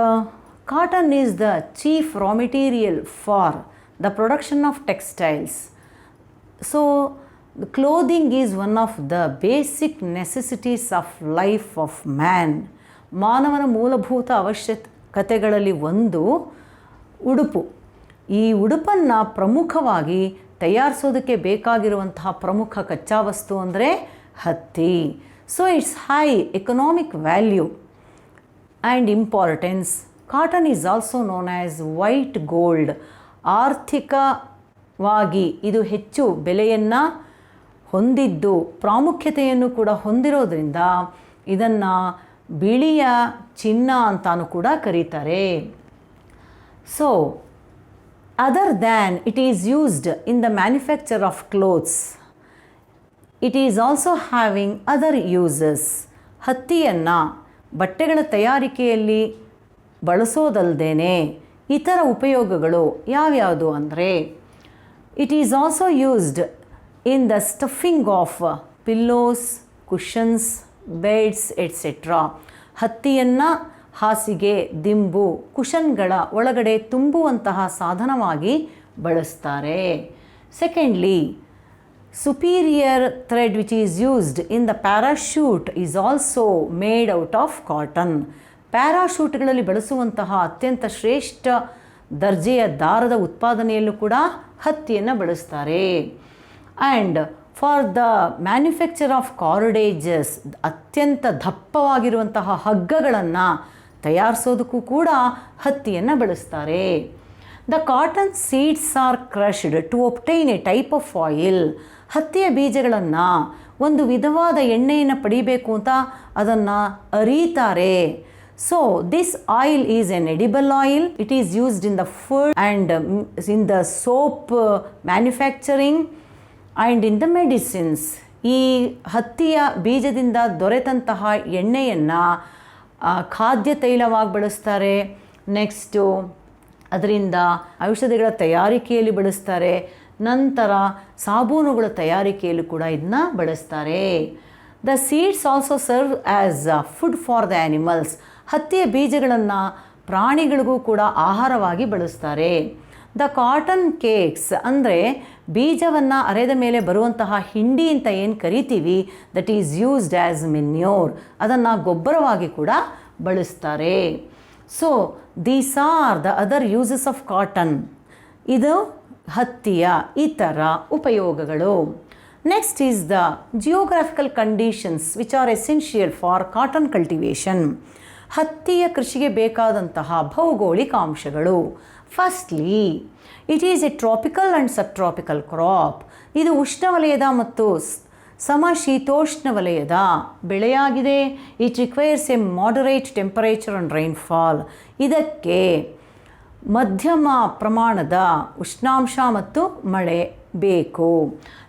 cotton is the chief raw material for the production of textiles. So clothing is one of the basic necessities of life of man. ಮಾನವನ ಮೂಲಭೂತ ಅವಶ್ಯಕತೆಗಳಲ್ಲಿ ಒಂದು ಉಡುಪು. ಈ ಉಡುಪನ್ನು ಪ್ರಮುಖವಾಗಿ ತಯಾರಿಸೋದಕ್ಕೆ ಬೇಕಾಗಿರುವಂತಹ ಪ್ರಮುಖ ಕಚ್ಚಾ ವಸ್ತು ಅಂದರೆ ಹತ್ತಿ. So it's high economic value and importance. Cotton is also known as white gold. ಆರ್ಥಿಕವಾಗಿ ಇದು ಹೆಚ್ಚು ಬೆಲೆಯನ್ನು ಹೊಂದಿದ್ದು ಪ್ರಾಮುಖ್ಯತೆಯನ್ನು ಕೂಡ ಹೊಂದಿರೋದ್ರಿಂದ ಇದನ್ನು ಬಿಳಿಯ ಚಿನ್ನ ಅಂತಾನೂ ಕೂಡ ಕರೀತಾರೆ. So other than it is used in the manufacture of clothes, it is also having other uses. ಹತ್ತಿಯನ್ನು ಬಟ್ಟೆಗಳ ತಯಾರಿಕೆಯಲ್ಲಿ ಬಳಸೋದಲ್ಲದೇ ಇತರ ಉಪಯೋಗಗಳು ಯಾವ್ಯಾವುದು ಅಂದರೆ, it is also used in the stuffing of pillows, cushions, beds etcetera. ಹತ್ತಿಯನ್ನು ಹಾಸಿಗೆ, ದಿಂಬು, ಕುಷನ್ಗಳ ಒಳಗಡೆ ತುಂಬುವಂತಹ ಸಾಧನವಾಗಿ ಬಳಸ್ತಾರೆ. Secondly, superior thread which is used in the parachute is also made out of cotton. ಪ್ಯಾರಾಶೂಟ್ಗಳಲ್ಲಿ ಬಳಸುವಂತಹ ಅತ್ಯಂತ ಶ್ರೇಷ್ಠ ದರ್ಜೆಯ ದಾರದ ಉತ್ಪಾದನೆಯಲ್ಲೂ ಕೂಡ ಹತ್ತಿಯನ್ನು ಬಳಸ್ತಾರೆ. And for the manufacture of cordages, ಅತ್ಯಂತ ದಪ್ಪವಾಗಿರುವಂತಹ ಹಗ್ಗಗಳನ್ನು ತಯಾರಿಸೋದಕ್ಕೂ ಕೂಡ ಹತ್ತಿಯನ್ನು ಬಳಸ್ತಾರೆ. The cotton seeds are crushed to obtain A type of oil. ಹತ್ತಿಯ ಬೀಜಗಳನ್ನು ಒಂದು ವಿಧವಾದ ಎಣ್ಣೆಯನ್ನು ಪಡಿಬೇಕು ಅಂತ ಅದನ್ನು ಅರೀತಾರೆ. So this oil is an edible oil. It is used in the food and in the soap manufacturing and in the medicines. ಈ ಹತ್ತಿಯ ಬೀಜದಿಂದ ದೊರೆತಂತಹ ಎಣ್ಣೆಯನ್ನು ಖಾದ್ಯ ತೈಲವಾಗಿ ಬಳಸ್ತಾರೆ. ನೆಕ್ಸ್ಟು ಅದರಿಂದ ಔಷಧಿಗಳ ತಯಾರಿಕೆಯಲ್ಲಿ ಬಳಸ್ತಾರೆ. ನಂತರ ಸಾಬೂನುಗಳ ತಯಾರಿಕೆಯಲ್ಲೂ ಕೂಡ ಇದನ್ನ ಬಳಸ್ತಾರೆ. The seeds also serve as food for the animals. ಹತ್ತಿಯ ಬೀಜಗಳನ್ನು ಪ್ರಾಣಿಗಳಿಗೂ ಕೂಡ ಆಹಾರವಾಗಿ ಬಳಸ್ತಾರೆ. ದ ಕಾಟನ್ ಕೇಕ್ಸ್ ಅಂದರೆ ಬೀಜವನ್ನು ಅರೆದ ಮೇಲೆ ಬರುವಂತಹ ಹಿಂಡಿ ಅಂತ ಏನು ಕರಿತೀವಿ, that is used as manure, ಅದನ್ನು ಗೊಬ್ಬರವಾಗಿ ಕೂಡ ಬಳಸ್ತಾರೆ. So these are the other uses of cotton. ಇದು ಹತ್ತಿಯ ಇತರ ಉಪಯೋಗಗಳು. Next is the geographical conditions which R essential for cotton cultivation. ಹತ್ತಿಯ ಕೃಷಿಗೆ ಬೇಕಾದಂತಹ ಭೌಗೋಳಿಕ ಅಂಶಗಳು. Firstly, it is A tropical and sub tropical crop. ಇದು ಉಷ್ಣವಲಯದ ಮತ್ತು ಸಮಶೀತೋಷ್ಣ ವಲಯದ ಬೆಳೆಯಾಗಿದೆ. It requires A moderate temperature and rainfall. ಇದಕ್ಕೆ ಮಧ್ಯಮ ಪ್ರಮಾಣದ ಉಷ್ಣಾಂಶ ಮತ್ತು ಮಳೆ ಬೇಕು.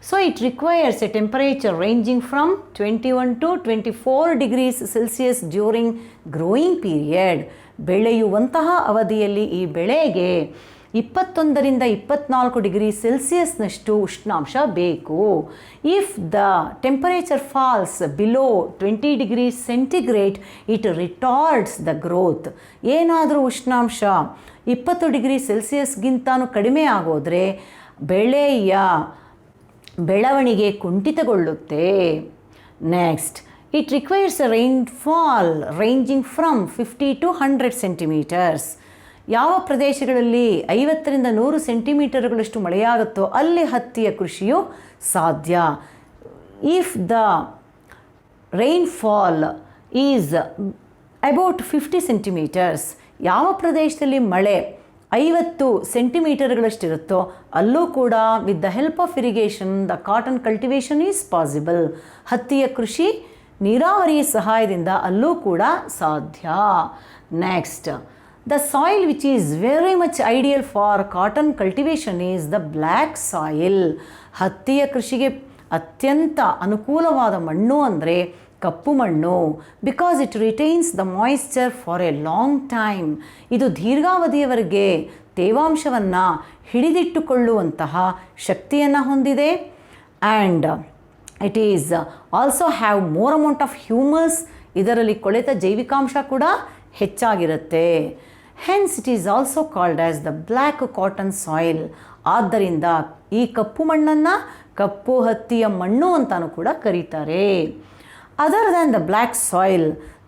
So it requires a temperature ranging from 21 to 24 degrees Celsius during growing period. ಬೆಳೆಯುವಂತಹ ಅವಧಿಯಲ್ಲಿ ಈ ಬೆಳೆಗೆ 21ರಿಂದ 24 ಡಿಗ್ರಿ ಸೆಲ್ಸಿಯಸ್ನಷ್ಟು ಉಷ್ಣಾಂಶ ಬೇಕು. If the temperature falls below 20 degrees centigrade it retards the growth. ಏನಾದರೂ ಉಷ್ಣಾಂಶ 20 ಡಿಗ್ರಿ ಸೆಲ್ಸಿಯಸ್ಗಿಂತನೂ ಕಡಿಮೆ ಆಗೋದ್ರೆ ಬೆಳೆಯ ಬೆಳವಣಿಗೆ ಕುಂಠಿತಗೊಳ್ಳುತ್ತೆ. Next, it requires a rainfall ranging from 50 to 100 centimeters. ಯಾವ ಪ್ರದೇಶಗಳಲ್ಲಿ 50ರಿಂದ 100 ಸೆಂಟಿಮೀಟರ್ಗಳಷ್ಟು ಮಳೆಯಾಗುತ್ತೋ ಅಲ್ಲಿ ಹತ್ತಿಯ ಕೃಷಿಯು ಸಾಧ್ಯ. If the rainfall is about 50 centimeters, ಯಾವ ಪ್ರದೇಶದಲ್ಲಿ ಮಳೆ 50 ಸೆಂಟಿಮೀಟರ್ಗಳಷ್ಟಿರುತ್ತೋ ಅಲ್ಲೂ ಕೂಡ with the help of irrigation the cotton cultivation is possible. ಹತ್ತಿಯ ಕೃಷಿ ನೀರಾವರಿಯ ಸಹಾಯದಿಂದ ಅಲ್ಲೂ ಕೂಡ ಸಾಧ್ಯ. Next, the soil which is very much ideal for cotton cultivation is the black soil. ಹತ್ತಿಯ ಕೃಷಿಗೆ ಅತ್ಯಂತ ಅನುಕೂಲವಾದ ಮಣ್ಣು ಅಂದರೆ ಕಪ್ಪು ಮಣ್ಣು. Because it retains the moisture for A long time. ಇದು ದೀರ್ಘಾವಧಿಯವರೆಗೆ ತೇವಾಂಶವನ್ನು ಹಿಡಿದಿಟ್ಟುಕೊಳ್ಳುವಂತಹ ಶಕ್ತಿಯನ್ನು ಹೊಂದಿದೆ. And it is also have more amount of humus. ಇದರಲ್ಲಿ ಕೊಳೆತ ಜೈವಿಕಾಂಶ ಕೂಡ ಹೆಚ್ಚಾಗಿರುತ್ತೆ. Hence it is also called as the black cotton soil. ಆದ್ದರಿಂದ ಈ ಕಪ್ಪು ಮಣ್ಣನ್ನು ಕಪ್ಪು ಹತ್ತಿಯ ಮಣ್ಣು ಅಂತಲೂ ಕೂಡ ಕರೀತಾರೆ. Other than the black soil,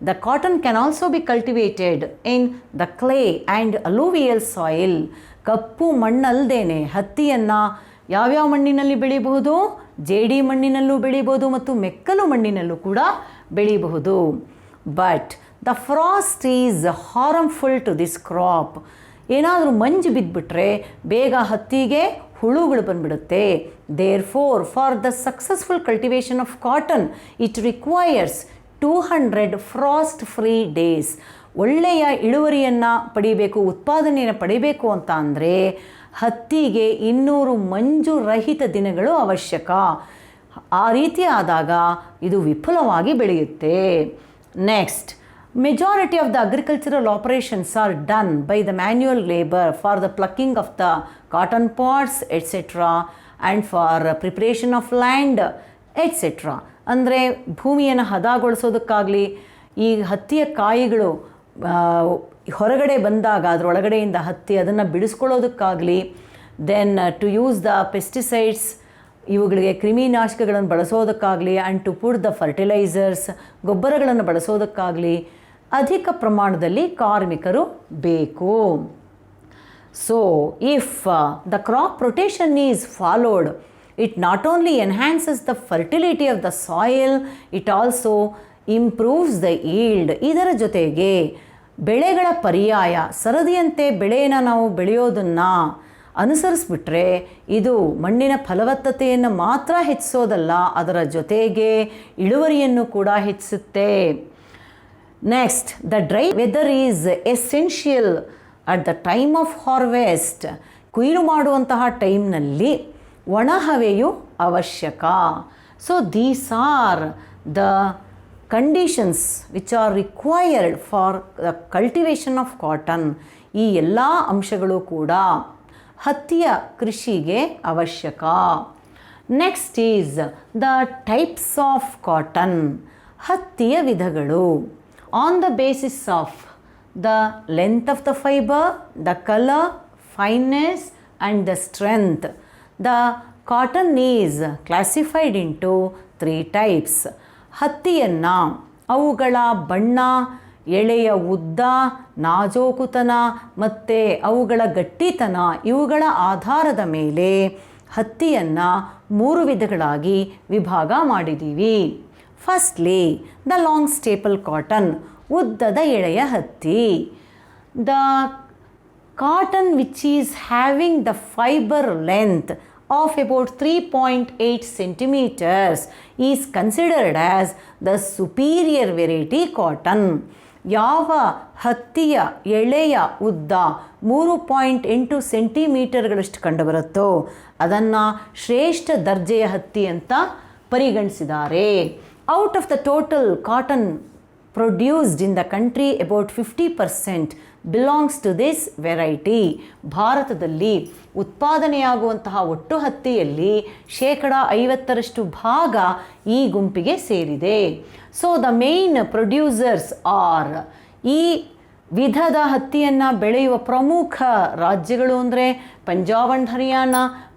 the cotton can also be cultivated in the clay and alluvial soil. ಕಪ್ಪು ಮಣ್ಣಲ್ಲದೇ ಹತ್ತಿಯನ್ನು ಯಾವ್ಯಾವ ಮಣ್ಣಿನಲ್ಲಿ ಬೆಳೀಬಹುದು? ಜೇಡಿ ಮಣ್ಣಿನಲ್ಲೂ ಬೆಳೀಬೋದು ಮತ್ತು ಮೆಕ್ಕಲು ಮಣ್ಣಿನಲ್ಲೂ ಕೂಡ ಬೆಳೀಬಹುದು. But the frost is harmful to this crop. ಏನಾದರೂ ಮಂಜು ಬಿದ್ದುಬಿಟ್ರೆ ಬೇಗ ಹತ್ತಿಗೆ ಹುಳುಗಳು ಬಂದುಬಿಡುತ್ತೆ. Therefore the successful cultivation of cotton it requires 200 frost free days. ಒಳ್ಳೆಯ ಇಳುವರಿಯನ್ನು ಪಡಿಬೇಕು, ಉತ್ಪಾದನೆಯನ್ನು ಪಡಿಬೇಕು ಅಂತ ಅಂದರೆ ಹತ್ತಿಗೆ 200 ಮಂಜು ರಹಿತ ದಿನಗಳು ಅವಶ್ಯಕ. ಆ ರೀತಿ ಆದಾಗ ಇದು ವಿಪುಲವಾಗಿ ಬೆಳೆಯುತ್ತೆ. Next, majority of the agricultural operations are done by the manual labor for the plucking of the cotton pods etc. and for preparation of land etc. ಅಂದರೆ ಭೂಮಿಯನ್ನು ಹದಗೊಳಿಸೋದಕ್ಕಾಗಲಿ, ಈ ಹತ್ತಿಯ ಕಾಯಿಗಳು ಹೊರಗಡೆ ಬಂದಾಗ ಅದರೊಳಗಡೆಯಿಂದ ಹತ್ತಿ ಅದನ್ನು ಬಿಡಿಸ್ಕೊಳ್ಳೋದಕ್ಕಾಗಲಿ, then to use the pesticides, ಇವುಗಳಿಗೆ ಕ್ರಿಮಿನಾಶಕಗಳನ್ನು ಬಳಸೋದಕ್ಕಾಗಲಿ, and to put the fertilisers, ಗೊಬ್ಬರಗಳನ್ನು ಬಳಸೋದಕ್ಕಾಗಲಿ ಅಧಿಕ ಪ್ರಮಾಣದಲ್ಲಿ ಕಾರ್ಮಿಕರು ಬೇಕು. So if the crop rotation is followed, it not only enhances the fertility of the soil, it also improves the yield. ಇದರ ಜೊತೆಗೆ ಬೆಳೆಗಳ ಪರ್ಯಾಯ ಸರದಿಯಂತೆ ಬೆಳೆಯನ್ನು ನಾವು ಬೆಳೆಯೋದನ್ನು ಅನುಸರಿಸ್ಬಿಟ್ರೆ ಇದು ಮಣ್ಣಿನ ಫಲವತ್ತತೆಯನ್ನು ಮಾತ್ರ ಹೆಚ್ಚಿಸೋದಲ್ಲ, ಅದರ ಜೊತೆಗೆ ಇಳುವರಿಯನ್ನು ಕೂಡ ಹೆಚ್ಚಿಸುತ್ತೆ. Next, the dry weather is essential at the time of harvest. ಕೊಯ್ಲು ಮಾಡುವಂತಹ ಟೈಮ್ನಲ್ಲಿ ಒಣ ಹವೆಯು ಅವಶ್ಯಕ. So these are the conditions which are required for the cultivation of cotton. ಈ ಎಲ್ಲ ಅಂಶಗಳು ಕೂಡ ಹತ್ತಿಯ ಕೃಷಿಗೆ ಅವಶ್ಯಕ. Next is the types of cotton. ಹತ್ತಿಯ ವಿಧಗಳು on the basis of the length of the fibre, the colour, fineness and the strength. The cotton is classified into 3 types. ಹತ್ತಿಯನ್ನು ಅವುಗಳ ಬಣ್ಣ, ಎಳೆಯ ಉದ್ದ, ನಾಜೂಕುತನ ಮತ್ತು ಅವುಗಳ ಗಟ್ಟಿತನ ಇವುಗಳ ಆಧಾರದ ಮೇಲೆ ಹತ್ತಿಯನ್ನು 3 ವಿಧಗಳಾಗಿ ವಿಭಾಗ ಮಾಡಿದ್ದೀವಿ. Firstly the long staple cotton, ಉದ್ದದ ಎಳೆಯ ಹತ್ತಿ. The cotton which is having the fibre length of about 3.8 centimeters is considered as the superior variety cotton. ಯಾವ ಹತ್ತಿಯ ಎಳೆಯ ಉದ್ದ 3.8 ಸೆಂಟಿಮೀಟರ್ಗಳಷ್ಟು ಕಂಡುಬರುತ್ತೋ ಅದನ್ನು ಶ್ರೇಷ್ಠ ದರ್ಜೆಯ ಹತ್ತಿ ಅಂತ ಪರಿಗಣಿಸಿದ್ದಾರೆ. Out of the total cotton produced in the country about 50% belongs to this variety. ಭಾರತದಲ್ಲಿ ಉತ್ಪಾದನೆಯಾಗುವಂತಹ ಒಟ್ಟು ಹತ್ತಿಯಲ್ಲಿ 50% ಭಾಗ ಈ ಗುಂಪಿಗೆ ಸೇರಿದೆ. So the main producers are, ಈ ವಿಧದ ಹತ್ತಿಯನ್ನು ಬೆಳೆಯುವ ಪ್ರಮುಖ ರಾಜ್ಯಗಳು ಅಂದರೆ ಪಂಜಾಬ್ ಆ್ಯಂಡ್ ಹರಿಯಾಣ,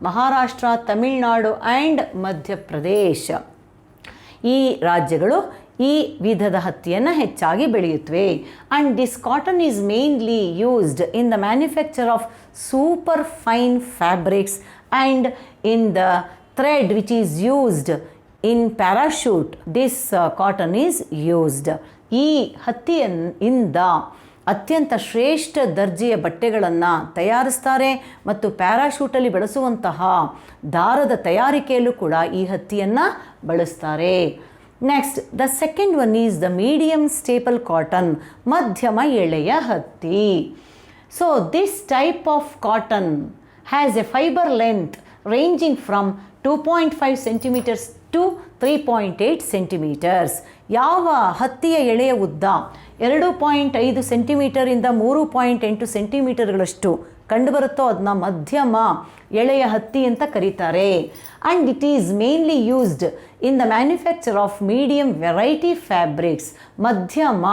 ಮಹಾರಾಷ್ಟ್ರ, ತಮಿಳುನಾಡು ಆ್ಯಂಡ್ ಮಧ್ಯಪ್ರದೇಶ. ಈ ರಾಜ್ಯಗಳು ಈ ವಿಧದ ಹತ್ತಿಯನ್ನು ಹೆಚ್ಚಾಗಿ ಬೆಳೆಯುತ್ತವೆ. And this cotton is mainly used in the manufacture of super fine fabrics and in the thread which is used in parachute. This cotton is used. ಈ ಹತ್ತಿಯಿಂದ ಅತ್ಯಂತ ಶ್ರೇಷ್ಠ ದರ್ಜೆಯ ಬಟ್ಟೆಗಳನ್ನು ತಯಾರಿಸ್ತಾರೆ ಮತ್ತು ಪ್ಯಾರಾಶೂಟಲ್ಲಿ ಬಳಸುವಂತಹ ದಾರದ ತಯಾರಿಕೆಯಲ್ಲೂ ಕೂಡ ಈ ಹತ್ತಿಯನ್ನು ಬಳಸ್ತಾರೆ. Next the second one is the medium staple cotton, ಮಧ್ಯಮ ಎಳೆಯ ಹತ್ತಿ. So this type of cotton has A fibre length ranging from 2.5 centimeters to 3.8 centimeters. ಯಾವ ಹತ್ತಿಯ ಎಳೆಯ ಉದ್ದ 2.5 ಸೆಂಟಿಮೀಟರಿಂದ 3.8 ಸೆಂಟಿಮೀಟರ್ಗಳಷ್ಟು ಕಂಡುಬರುತ್ತೋ ಅದನ್ನ ಮಧ್ಯಮ ಎಳೆಯ ಹತ್ತಿ ಅಂತ ಕರೀತಾರೆ. And it is mainly used in the manufacture of medium variety fabrics. ಮಧ್ಯಮ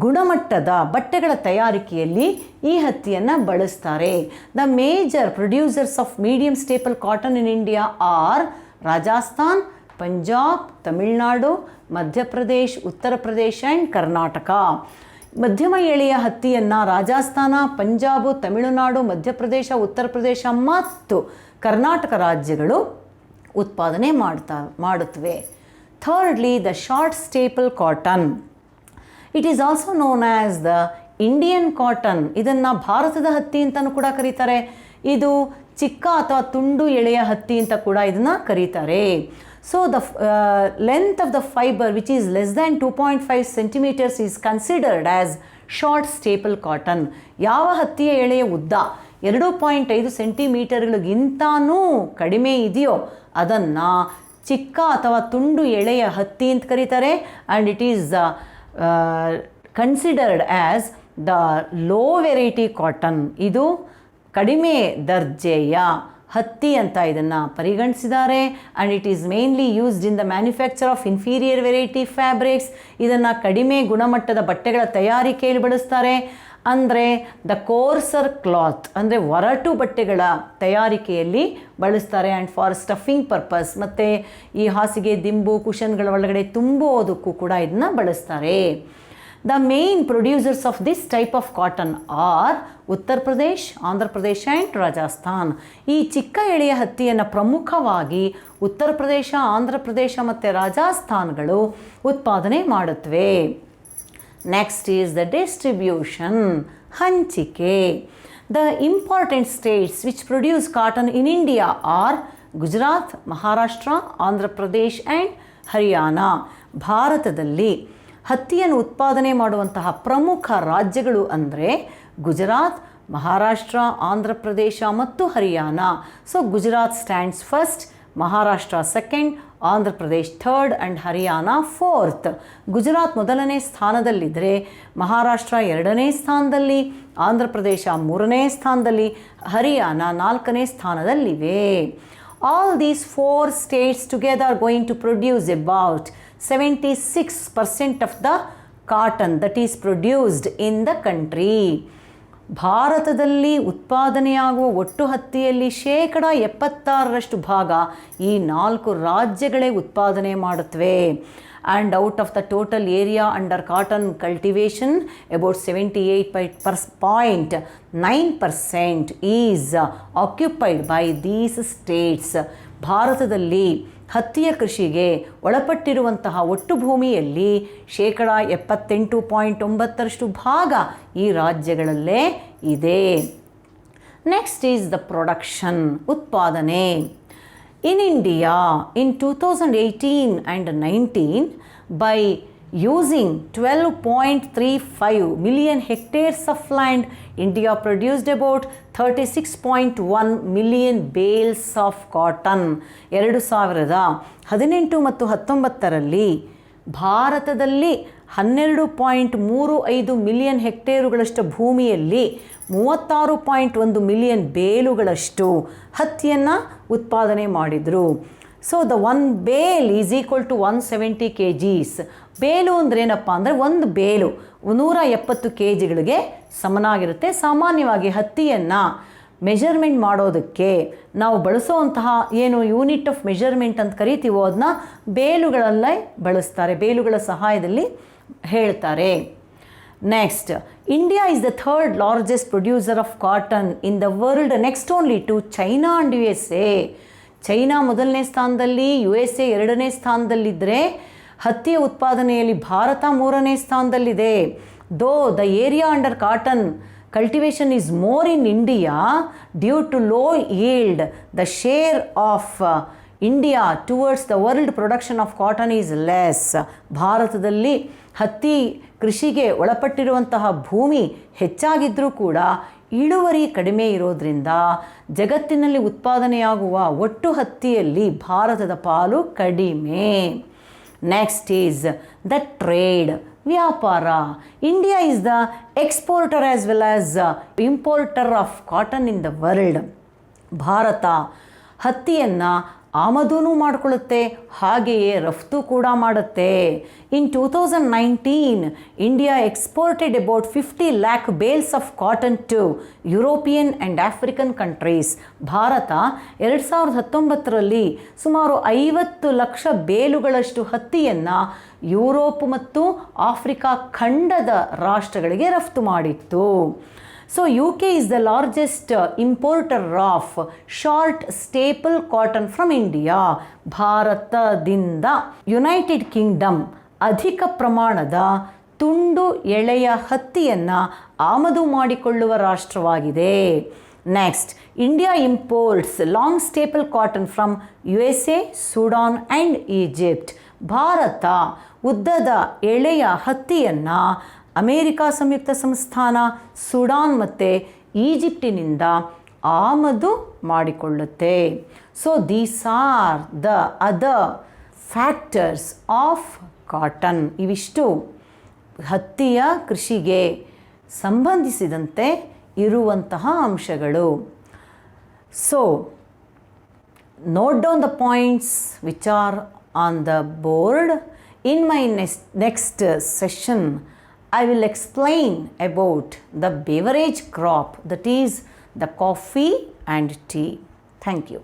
ಗುಣಮಟ್ಟದ ಬಟ್ಟೆಗಳ ತಯಾರಿಕೆಯಲ್ಲಿ ಈ ಹತ್ತಿಯನ್ನು ಬಳಸ್ತಾರೆ. The major producers of medium staple cotton in India are Rajasthan, Punjab, Tamil Nadu, Madhya Pradesh, Uttar Pradesh and Karnataka. ಮಧ್ಯಮ ಎಳೆಯ ಹತ್ತಿಯನ್ನು ರಾಜಸ್ಥಾನ, ಪಂಜಾಬು, ತಮಿಳುನಾಡು, ಮಧ್ಯಪ್ರದೇಶ, ಉತ್ತರ ಪ್ರದೇಶ ಮತ್ತು ಕರ್ನಾಟಕ ರಾಜ್ಯಗಳು ಉತ್ಪಾದನೆ ಮಾಡುತ್ತವೆ. Thirdly the short staple cotton. It is also known as the Indian cotton. ಇದನ್ನು ಭಾರತದ ಹತ್ತಿ ಅಂತಲೂ ಕೂಡ ಕರೀತಾರೆ. ಇದು ಚಿಕ್ಕ ಅಥವಾ ತುಂಡು ಎಳೆಯ ಹತ್ತಿ ಅಂತ ಕೂಡ ಇದನ್ನು ಕರೀತಾರೆ. So the length of the fibre which is less than 2.5 centimeters is considered as short staple cotton. ಯಾವ ಹತ್ತಿಯ ಎಳೆಯ ಉದ್ದ 2.5 ಸೆಂಟಿಮೀಟರ್ಗಳಿಗಿಂತನೂ ಕಡಿಮೆ ಇದೆಯೋ ಅದನ್ನು ಚಿಕ್ಕ ಅಥವಾ ತುಂಡು ಎಳೆಯ ಹತ್ತಿ ಅಂತ ಕರೀತಾರೆ. And it is considered as the low variety cotton. ಇದು ಕಡಿಮೆ ದರ್ಜೆಯ ಹತ್ತಿ ಅಂತ ಇದನ್ನು ಪರಿಗಣಿಸಿದ್ದಾರೆ. And it is mainly used in the manufacture of inferior variety fabrics. ಇದನ್ನು ಕಡಿಮೆ ಗುಣಮಟ್ಟದ ಬಟ್ಟೆಗಳ ತಯಾರಿಕೆಯಲ್ಲಿ ಬಳಸ್ತಾರೆ. ಅಂದರೆ ದ ಕೋರ್ಸರ್ ಕ್ಲಾತ್ ಅಂದರೆ ಒರಟು ಬಟ್ಟೆಗಳ ತಯಾರಿಕೆಯಲ್ಲಿ ಬಳಸ್ತಾರೆ. ಆ್ಯಂಡ್ ಫಾರ್ ಸ್ಟಫಿಂಗ್ ಪರ್ಪಸ್, ಮತ್ತು ಈ ಹಾಸಿಗೆ ದಿಂಬು ಕುಷನ್ಗಳ ಒಳಗಡೆ ತುಂಬುವುದಕ್ಕೂ ಕೂಡ ಇದನ್ನು ಬಳಸ್ತಾರೆ. The main producers of this type of cotton are Uttar Pradesh, Andhra Pradesh and Rajasthan. ಈ ಚಿಕ್ಕ ಎಳೆಯ ಹತ್ತಿಯನ್ನು ಪ್ರಮುಖವಾಗಿ ಉತ್ತರ ಪ್ರದೇಶ, ಆಂಧ್ರ ಪ್ರದೇಶ ಮತ್ತು ರಾಜಸ್ಥಾನ್ಗಳು ಉತ್ಪಾದನೆ ಮಾಡುತ್ತವೆ. ನೆಕ್ಸ್ಟ್ ಈಸ್ ದ ಡಿಸ್ಟ್ರಿಬ್ಯೂಷನ್, ಹಂಚಿಕೆ. The important states which produce cotton in India are Gujarat, Maharashtra, Andhra Pradesh and Haryana. ಭಾರತದಲ್ಲಿ ಹತ್ತಿಯನ್ನು ಉತ್ಪಾದನೆ ಮಾಡುವಂತಹ ಪ್ರಮುಖ ರಾಜ್ಯಗಳು ಅಂದರೆ ಗುಜರಾತ್, ಮಹಾರಾಷ್ಟ್ರ, ಆಂಧ್ರ ಪ್ರದೇಶ ಮತ್ತು Haryana. So Gujarat stands first, Maharashtra second, Andhra Pradesh third and Haryana fourth. Gujarat ಮೊದಲನೇ ಸ್ಥಾನದಲ್ಲಿದ್ದರೆ ಮಹಾರಾಷ್ಟ್ರ ಎರಡನೇ ಸ್ಥಾನದಲ್ಲಿ, ಆಂಧ್ರ ಪ್ರದೇಶ ಮೂರನೇ ಸ್ಥಾನದಲ್ಲಿ, ಹರಿಯಾಣ ನಾಲ್ಕನೇ ಸ್ಥಾನದಲ್ಲಿವೆ. All these 4 states together are going to produce about 76% of the cotton that is produced in the country. ಭಾರತದಲ್ಲಿ ಉತ್ಪಾದನೆಯಾಗುವ ಒಟ್ಟು ಹತ್ತಿಯಲ್ಲಿ 76% ಭಾಗ ಈ 4 ರಾಜ್ಯಗಳೇ ಉತ್ಪಾದನೆ ಮಾಡುತ್ತವೆ. And out of the total area under cotton cultivation, about 78.9% is occupied by these states. ಭಾರತದಲ್ಲಿ ಹತ್ತಿಯ ಕೃಷಿಗೆ ಒಳಪಟ್ಟಿರುವಂತಹ ಒಟ್ಟು ಭೂಮಿಯಲ್ಲಿ 78.9% ಭಾಗ ಈ ರಾಜ್ಯಗಳಲ್ಲೇ ಇದೆ. ನೆಕ್ಸ್ಟ್ ಈಸ್ ದ ಪ್ರೊಡಕ್ಷನ್, ಉತ್ಪಾದನೆ. In India, in 2018 and 19, by using 12.35 million hectares of land, India produced about 36.1 million bales of cotton. 2018 ಮತ್ತು 19ರಲ್ಲಿ ಭಾರತದಲ್ಲಿ 12.35 ಮಿಲಿಯನ್ ಹೆಕ್ಟೇರುಗಳಷ್ಟು ಭೂಮಿಯಲ್ಲಿ 36.1 ಮಿಲಿಯನ್ ಬೇಲುಗಳಷ್ಟು ಹತ್ತಿಯನ್ನು ಉತ್ಪಾದನೆ ಮಾಡಿದರು. So the 1 bale is equal to 170 kgs. Bale ಅಂದರೆ ಏನಪ್ಪ ಅಂದರೆ ಒಂದು ಬೇಲು 170 kgಗಳಿಗೆ ಸಮನಾಗಿರುತ್ತೆ. ಸಾಮಾನ್ಯವಾಗಿ ಹತ್ತಿಯನ್ನು ಮೆಜರ್ಮೆಂಟ್ ಮಾಡೋದಕ್ಕೆ ನಾವು ಬಳಸುವಂತಹ ಏನು ಯೂನಿಟ್ ಆಫ್ ಮೆಜರ್ಮೆಂಟ್ ಅಂತ ಕರಿತೀವೋ ಅದನ್ನ ಬೇಲುಗಳಲ್ಲೇ ಬಳಸ್ತಾರೆ, ಬೇಲುಗಳ ಸಹಾಯದಲ್ಲಿ ಹೇಳ್ತಾರೆ. Next, India is the 3rd largest producer of cotton in the world, next only to China and USA. China ಮೊದಲನೇ ಸ್ಥಾನದಲ್ಲಿ, USA 2ನೇ ಸ್ಥಾನದಲ್ಲಿದ್ದರೆ ಹತ್ತಿಯ ಉತ್ಪಾದನೆಯಲ್ಲಿ ಭಾರತ 3ನೇ ಸ್ಥಾನದಲ್ಲಿದೆ. Though the area under cotton cultivation is more in India due to low yield. The share of India towards the world production of cotton is less. ಭಾರತದಲ್ಲಿ ಹತ್ತಿ ಕೃಷಿಗೆ ಒಳಪಟ್ಟಿರುವಂತಹ ಭೂಮಿ ಹೆಚ್ಚಾಗಿದ್ದರೂ ಕೂಡ ಇಳುವರಿ ಕಡಿಮೆ ಇರೋದ್ರಿಂದ ಜಗತ್ತಿನಲ್ಲಿ ಉತ್ಪಾದನೆಯಾಗುವ ಒಟ್ಟು ಹತ್ತಿಯಲ್ಲಿ ಭಾರತದ ಪಾಲು ಕಡಿಮೆ. ನೆಕ್ಸ್ಟ್ ಈಸ್ ದ ಟ್ರೇಡ್, ವ್ಯಾಪಾರ. India is the exporter as well as importer of cotton in the world. Bharat ಹತ್ತಿಯನ್ನು ಆಮದೂನು ಮಾಡಿಕೊಳ್ಳುತ್ತೆ, ಹಾಗೆಯೇ ರಫ್ತು ಕೂಡ ಮಾಡುತ್ತೆ. In 2019 India exported about 50 lakh bales of cotton to European and African countries. Bharat 2019ರಲ್ಲಿ ಸುಮಾರು 50 ಲಕ್ಷ ಬೇಲುಗಳಷ್ಟು ಹತ್ತಿಯನ್ನು ಯುರೋಪ್ ಮತ್ತು ಆಫ್ರಿಕಾ ಖಂಡದ ರಾಷ್ಟ್ರಗಳಿಗೆ ರಫ್ತು ಮಾಡಿತ್ತು. So UK is the largest importer of short staple cotton from India. ಭಾರತದಿಂದ ಯುನೈಟೆಡ್ ಕಿಂಗ್ಡಮ್ ಅಧಿಕ ಪ್ರಮಾಣದ ತುಂಡು ಎಳೆಯ ಹತ್ತಿಯನ್ನು ಆಮದು ಮಾಡಿಕೊಳ್ಳುವ ರಾಷ್ಟ್ರವಾಗಿದೆ. Next, India imports long staple cotton from USA, Sudan and Egypt. Bharat ಉದ್ದದ ಎಳೆಯ ಹತ್ತಿಯನ್ನು ಅಮೇರಿಕಾ ಸಂಯುಕ್ತ ಸಂಸ್ಥಾನ, ಸುಡಾನ್ ಮತ್ತು ಈಜಿಪ್ಟಿನಿಂದ ಆಮದು ಮಾಡಿಕೊಳ್ಳುತ್ತೆ. So these are the other factors of cotton. ಇವಿಷ್ಟು ಹತ್ತಿಯ ಕೃಷಿಗೆ ಸಂಬಂಧಿಸಿದಂತೆ ಇರುವಂತಹ ಅಂಶಗಳು. So note down the points which are on the board. In my next session, I will explain about the beverage crop, that is the coffee and tea. Thank you.